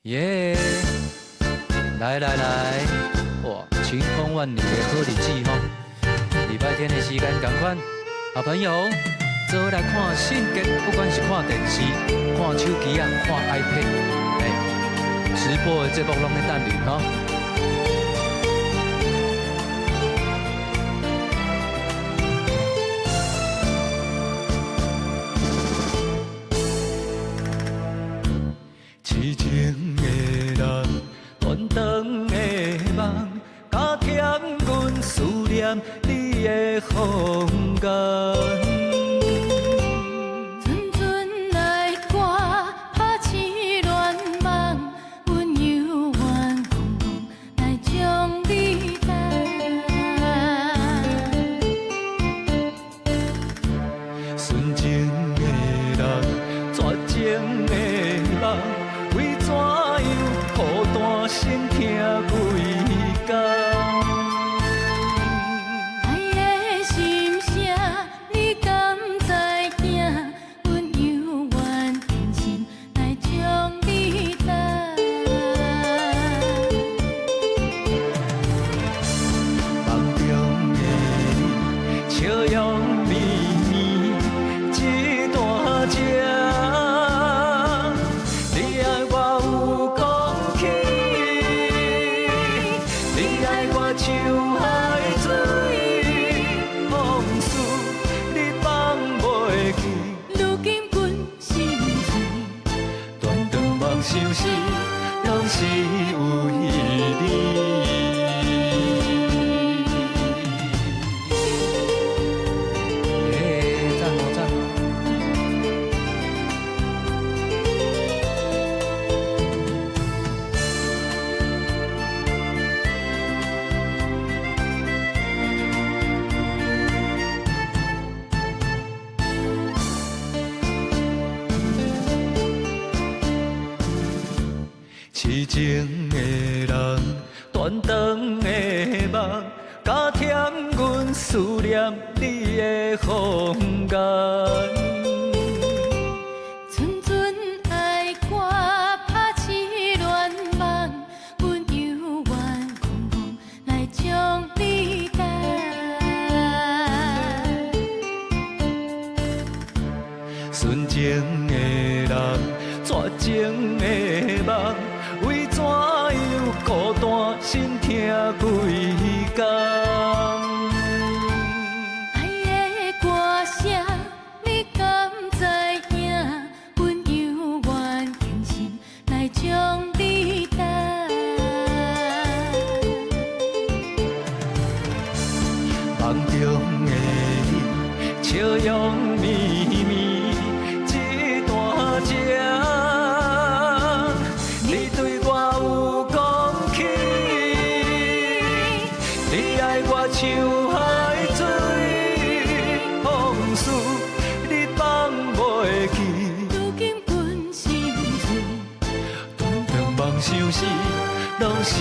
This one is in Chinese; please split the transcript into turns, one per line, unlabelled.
耶！来来来，哇，晴空万里的好日子吼！礼拜天的时间同款，好朋友，做伙来看圣经，不管是看电视、看手机啊、看 iPad， 直播的节目拢在等你吼。痴情的人，断肠的梦，加添阮思念你的风间。
阵阵来歌，拍痴乱梦，阮犹原空空来将你等。
纯情的人，绝情的梦。为怎样孤单心痛几工？
爱的心声，你敢知影？阮犹原坚心来将你等。
梦中的你，笑容绵绵，一段情。像海水往事，你放袂记。
如今阮心碎，
断肠望相思，拢是为你。耶，赞哦赞！痴情的人，断肠的梦，加添阮思念你的风间。
阵阵爱歌，拍痴乱梦，阮犹原空空来将你等。
纯情的人，绝情的梦。为怎样孤单心痛几工？
爱的歌声，你敢知影？阮犹原坚心来将你等。
梦中的你，笑容绵绵，一段情。你对我有讲起，你爱我像海水往事，你放袂记。
如今阮心碎，
断肠望相思，拢是